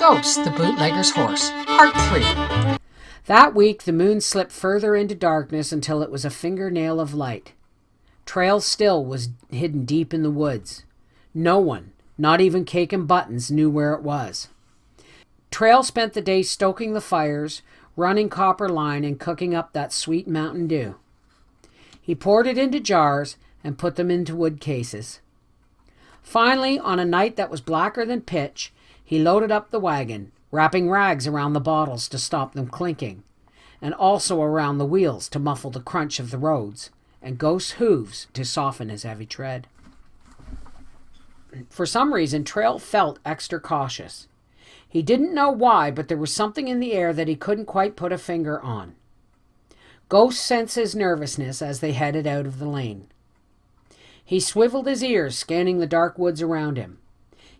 Ghost, the Bootlegger's Horse, Part 3. That week, the moon slipped further into darkness until it was a fingernail of light. Trail still was hidden deep in the woods. No one, not even Cake and Buttons, knew where it was. Trail spent the day stoking the fires, running copper line, and cooking up that sweet Mountain Dew. He poured it into jars and put them into wood cases. Finally, on a night that was blacker than pitch, he loaded up the wagon, wrapping rags around the bottles to stop them clinking, and also around the wheels to muffle the crunch of the roads, and Ghost's hooves to soften his heavy tread. For some reason, Trail felt extra cautious. He didn't know why, but there was something in the air that he couldn't quite put a finger on. Ghost sensed his nervousness as they headed out of the lane. He swiveled his ears, scanning the dark woods around him.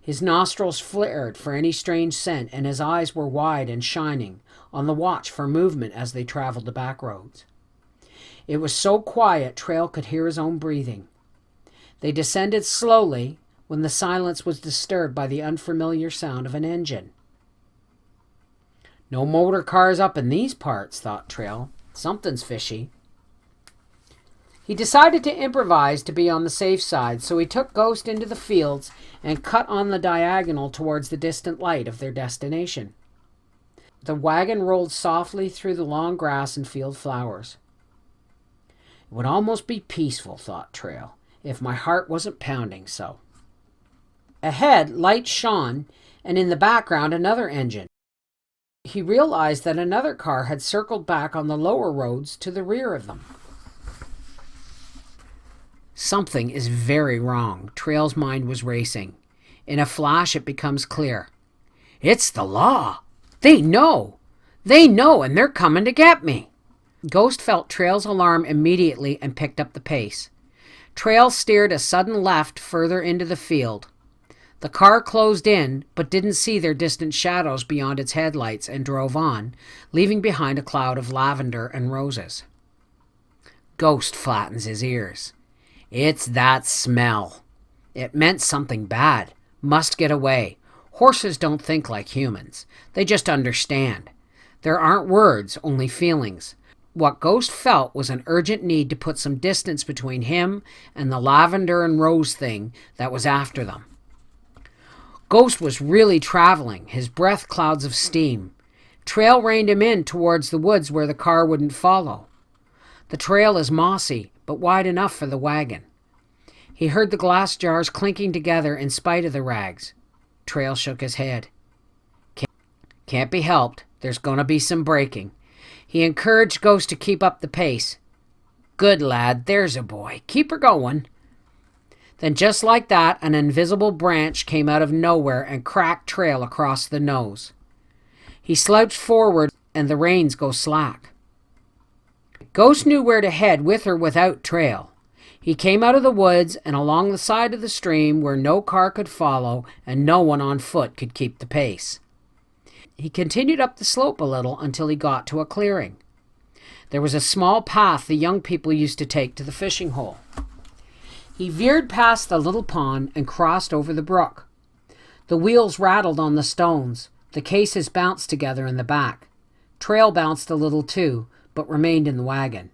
His nostrils flared for any strange scent, and his eyes were wide and shining, on the watch for movement as they traveled the back roads. It was so quiet, Trail could hear his own breathing. They descended slowly when the silence was disturbed by the unfamiliar sound of an engine. No motor cars up in these parts, thought Trail. Something's fishy. He decided to improvise to be on the safe side, so he took Ghost into the fields and cut on the diagonal towards the distant light of their destination. The wagon rolled softly through the long grass and field flowers. It would almost be peaceful, thought Trail, if my heart wasn't pounding so. Ahead, lights shone, and in the background another engine. He realized that another car had circled back on the lower roads to the rear of them. Something is very wrong. Trail's mind was racing. In a flash, it becomes clear. It's the law. They know. They know, and they're coming to get me. Ghost felt Trail's alarm immediately and picked up the pace. Trail steered a sudden left further into the field. The car closed in, but didn't see their distant shadows beyond its headlights and drove on, leaving behind a cloud of lavender and roses. Ghost flattens his ears. It's that smell. It meant something bad. Must get away. Horses don't think like humans. They just understand. There aren't words, only feelings. What Ghost felt was an urgent need to put some distance between him and the lavender and rose thing that was after them. Ghost was really traveling, his breath clouds of steam. Trail reined him in towards the woods where the car wouldn't follow. The trail is mossy, but wide enough for the wagon. He heard the glass jars clinking together in spite of the rags. Trail shook his head. Can't be helped. There's going to be some braking. He encouraged Ghost to keep up the pace. Good lad, there's a boy. Keep her going. Then just like that, an invisible branch came out of nowhere and cracked Trail across the nose. He slouched forward and the reins go slack. Ghost knew where to head with or without Trail. He came out of the woods and along the side of the stream where no car could follow and no one on foot could keep the pace. He continued up the slope a little until he got to a clearing. There was a small path the young people used to take to the fishing hole. He veered past the little pond and crossed over the brook. The wheels rattled on the stones. The cases bounced together in the back. Trail bounced a little too, but remained in the wagon.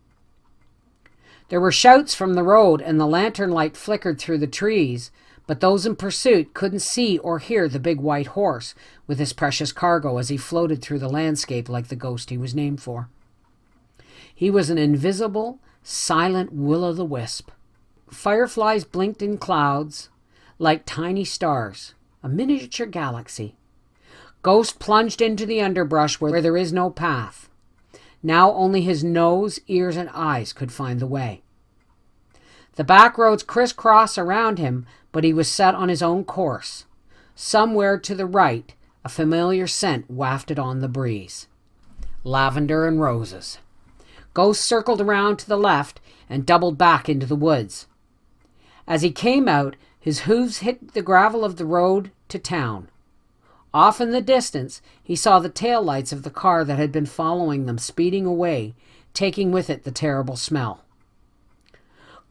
There were shouts from the road, and the lantern light flickered through the trees, but those in pursuit couldn't see or hear the big white horse with his precious cargo as he floated through the landscape like the ghost he was named for. He was an invisible, silent will-o'-the-wisp. Fireflies blinked in clouds like tiny stars, a miniature galaxy. Ghost plunged into the underbrush where there is no path. Now only his nose, ears, and eyes could find the way. The back roads crisscrossed around him, but he was set on his own course. Somewhere to the right, a familiar scent wafted on the breeze. Lavender and roses. Ghost circled around to the left and doubled back into the woods. As he came out, his hooves hit the gravel of the road to town. Off in the distance, he saw the taillights of the car that had been following them speeding away, taking with it the terrible smell.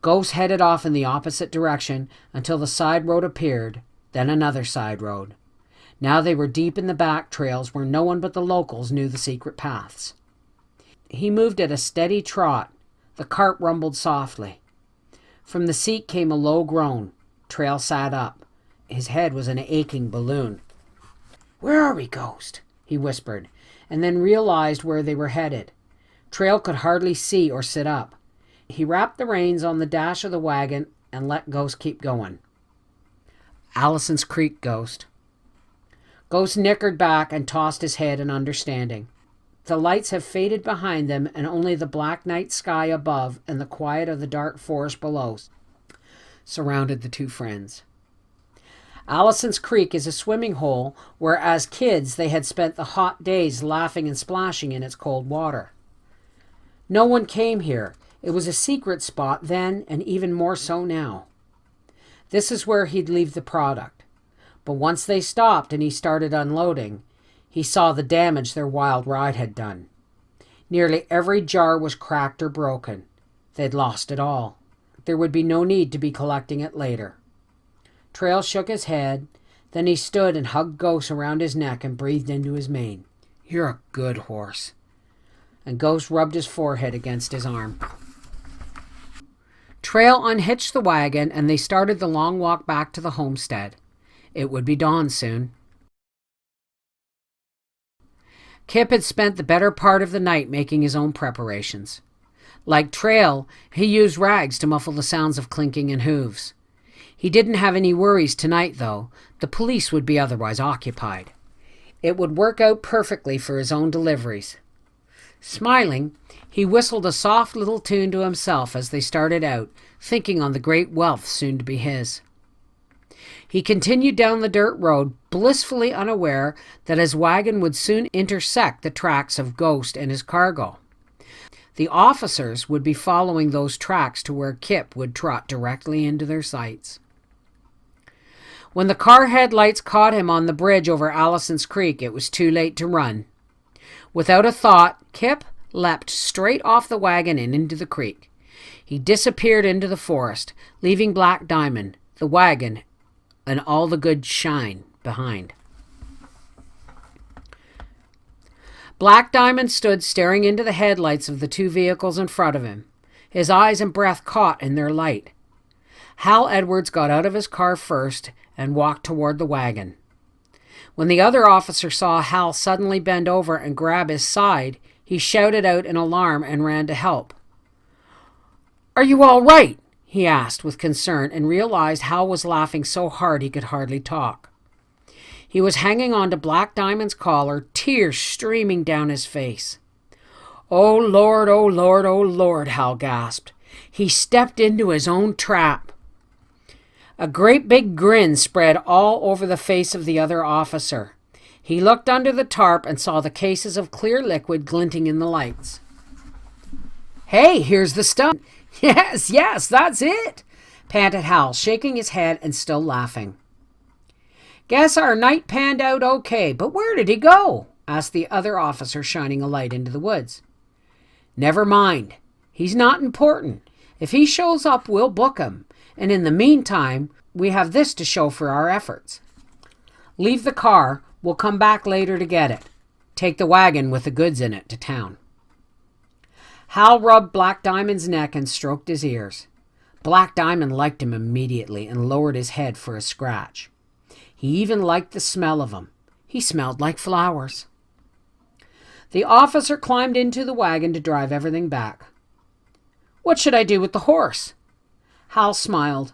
Ghost headed off in the opposite direction until the side road appeared, then another side road. Now they were deep in the back trails where no one but the locals knew the secret paths. He moved at a steady trot. The cart rumbled softly. From the seat came a low groan. Trail sat up. His head was an aching balloon. "Where are we, Ghost?" he whispered, and then realized where they were headed. Trail could hardly see or sit up. He wrapped the reins on the dash of the wagon and let Ghost keep going. "Allison's Creek, Ghost." Ghost nickered back and tossed his head in understanding. The lights have faded behind them, and only the black night sky above and the quiet of the dark forest below surrounded the two friends. Allison's Creek is a swimming hole where as kids they had spent the hot days laughing and splashing in its cold water. No one came here. It was a secret spot then, and even more so now. This is where he'd leave the product. But once they stopped and he started unloading, he saw the damage their wild ride had done. Nearly every jar was cracked or broken. They'd lost it all. There would be no need to be collecting it later. Trail shook his head. Then he stood and hugged Ghost around his neck and breathed into his mane. "You're a good horse." And Ghost rubbed his forehead against his arm. Trail unhitched the wagon and they started the long walk back to the homestead. It would be dawn soon. Kip had spent the better part of the night making his own preparations. Like Trail, he used rags to muffle the sounds of clinking and hooves. He didn't have any worries tonight, though. The police would be otherwise occupied. It would work out perfectly for his own deliveries. Smiling, he whistled a soft little tune to himself as they started out, thinking on the great wealth soon to be his. He continued down the dirt road, blissfully unaware that his wagon would soon intersect the tracks of Ghost and his cargo. The officers would be following those tracks to where Kip would trot directly into their sights. When the car headlights caught him on the bridge over Allison's Creek, it was too late to run. Without a thought, Kip leapt straight off the wagon and into the creek. He disappeared into the forest, leaving Black Diamond, the wagon, and all the good shine behind. Black Diamond stood staring into the headlights of the two vehicles in front of him, his eyes and breath caught in their light. Hal Edwards got out of his car first and walked toward the wagon. When the other officer saw Hal suddenly bend over and grab his side, he shouted out in alarm and ran to help. "Are you all right?" he asked with concern and realized Hal was laughing so hard he could hardly talk. He was hanging on to Black Diamond's collar, tears streaming down his face. "Oh, Lord, oh, Lord, oh, Lord," Hal gasped. He stepped into his own trap. A great big grin spread all over the face of the other officer. He looked under the tarp and saw the cases of clear liquid glinting in the lights. "Hey, here's the stuff." Yes, that's it," panted Hal, shaking his head and still laughing. "Guess our night panned out okay, but where did he go?" asked the other officer, shining a light into the woods. "Never mind. He's not important. If he shows up, we'll book him. And in the meantime, we have this to show for our efforts. Leave the car. We'll come back later to get it. Take the wagon with the goods in it to town." Hal rubbed Black Diamond's neck and stroked his ears. Black Diamond liked him immediately and lowered his head for a scratch. He even liked the smell of him. He smelled like flowers. The officer climbed into the wagon to drive everything back. "What should I do with the horse?" Hal smiled.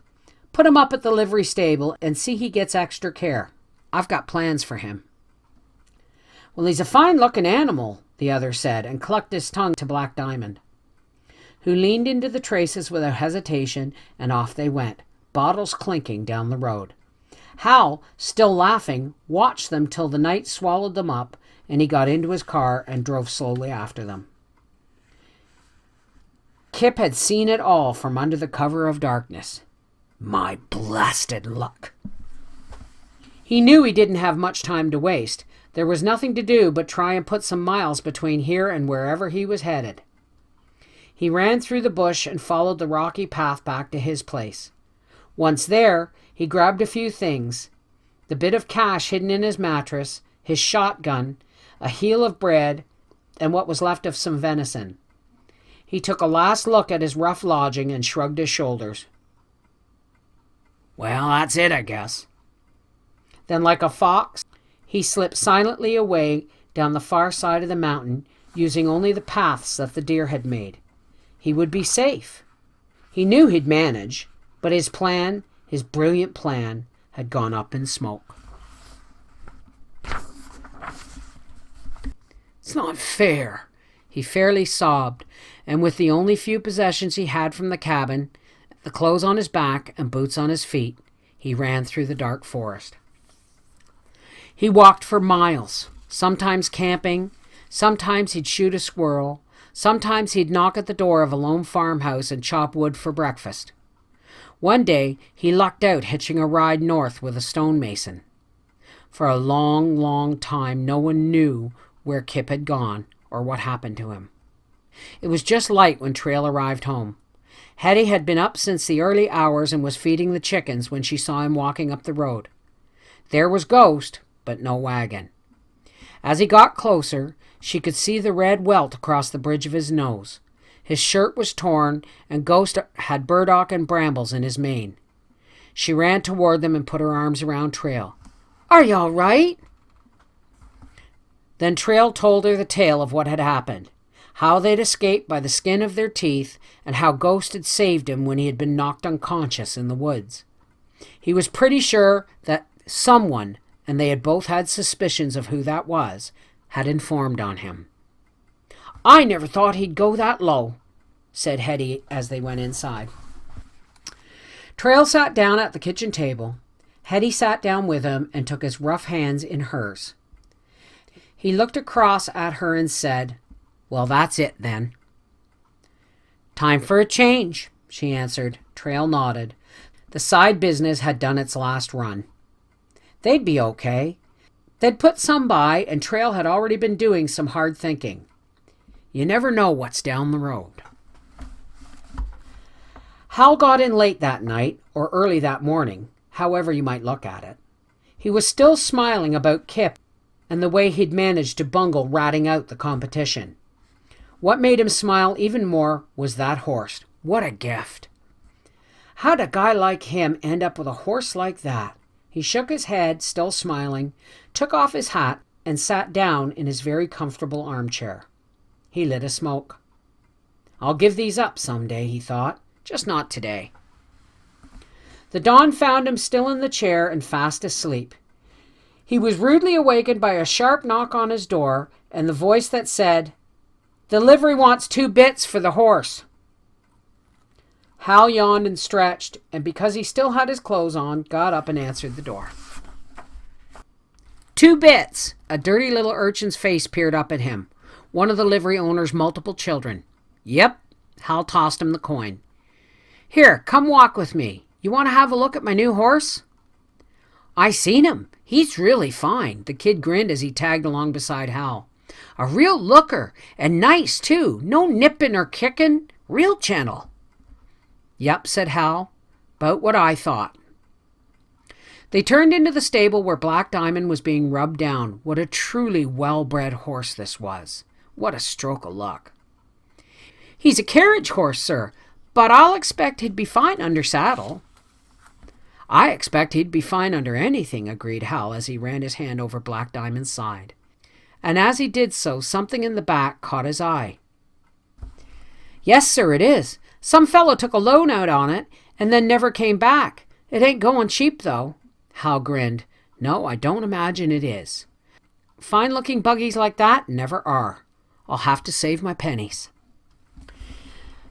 "Put him up at the livery stable and see he gets extra care. I've got plans for him." "Well, he's a fine-looking animal," the other said, and clucked his tongue to Black Diamond, who leaned into the traces without hesitation, and off they went, bottles clinking down the road. Hal, still laughing, watched them till the night swallowed them up, and he got into his car and drove slowly after them. Kip had seen it all from under the cover of darkness. My blasted luck. He knew he didn't have much time to waste. There was nothing to do but try and put some miles between here and wherever he was headed. He ran through the bush and followed the rocky path back to his place. Once there, he grabbed a few things. the bit of cash hidden in his mattress, his shotgun, a heel of bread, and what was left of some venison. He took a last look at his rough lodging and shrugged his shoulders. Well, that's it, I guess. Then, like a fox, he slipped silently away down the far side of the mountain, using only the paths that the deer had made. He would be safe. He knew he'd manage, but his plan, his brilliant plan, had gone up in smoke. It's not fair, he fairly sobbed, and with the only few possessions he had from the cabin, the clothes on his back and boots on his feet, he ran through the dark forest. He walked for miles, sometimes camping, sometimes he'd shoot a squirrel, sometimes he'd knock at the door of a lone farmhouse and chop wood for breakfast. One day he lucked out hitching a ride north with a stonemason. For a long, long time no one knew where Kip had gone or what happened to him. It was just light when Trail arrived home. Hetty had been up since the early hours and was feeding the chickens when she saw him walking up the road. There was Ghost, but no wagon. As he got closer, she could see the red welt across the bridge of his nose. His shirt was torn, and Ghost had burdock and brambles in his mane. She ran toward them and put her arms around Trail. "Are you all right?" Then Trail told her the tale of what had happened, how they'd escaped by the skin of their teeth, and how Ghost had saved him when he had been knocked unconscious in the woods. He was pretty sure that someone, and they had both had suspicions of who that was, had informed on him. "I never thought he'd go that low," said Hetty as they went inside. Trail sat down at the kitchen table. Hetty sat down with him and took his rough hands in hers. He looked across at her and said, "Well, that's it then." "Time for a change," she answered. Trail nodded. The side business had done its last run. They'd be okay. They'd put some by, and Trail had already been doing some hard thinking. You never know what's down the road. Hal got in late that night, or early that morning, however you might look at it. He was still smiling about Kip and the way he'd managed to bungle ratting out the competition. What made him smile even more was that horse. What a gift. How'd a guy like him end up with a horse like that? He shook his head, still smiling, took off his hat, and sat down in his very comfortable armchair. He lit a smoke. "I'll give these up someday," he thought, "just not today." The dawn found him still in the chair and fast asleep. He was rudely awakened by a sharp knock on his door and the voice that said, "The livery wants 2 bits for the horse." Hal yawned and stretched, and because he still had his clothes on, got up and answered the door. 2 bits! A dirty little urchin's face peered up at him. One of the livery owner's multiple children. "Yep." Hal tossed him the coin. "Here, come walk with me. You want to have a look at my new horse?" "I seen him. He's really fine." The kid grinned as he tagged along beside Hal. "A real looker, and nice, too. No nipping or kicking. Real gentle." "Yep," said Hal. "'Bout what I thought." They turned into the stable where Black Diamond was being rubbed down. What a truly well-bred horse this was. What a stroke of luck. "He's a carriage horse, sir, but I'll expect he'd be fine under saddle." "I expect he'd be fine under anything," agreed Hal as he ran his hand over Black Diamond's side. And as he did so, something in the back caught his eye. "Yes, sir, it is. Some fellow took a loan out on it and then never came back. It ain't going cheap, though." Hal grinned. "No, I don't imagine it is. Fine-looking buggies like that never are. I'll have to save my pennies."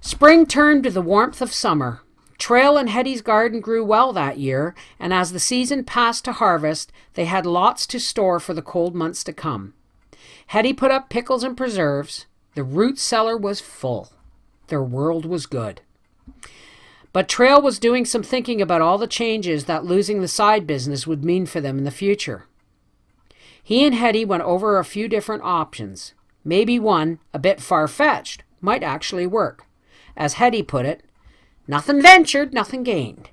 Spring turned to the warmth of summer. Trail and Hetty's garden grew well that year, and as the season passed to harvest, they had lots to store for the cold months to come. Hetty put up pickles and preserves. The root cellar was full. Their world was good. But Trail was doing some thinking about all the changes that losing the side business would mean for them in the future. He and Hetty went over a few different options. Maybe one, a bit far-fetched, might actually work. As Hetty put it, "Nothing ventured, nothing gained."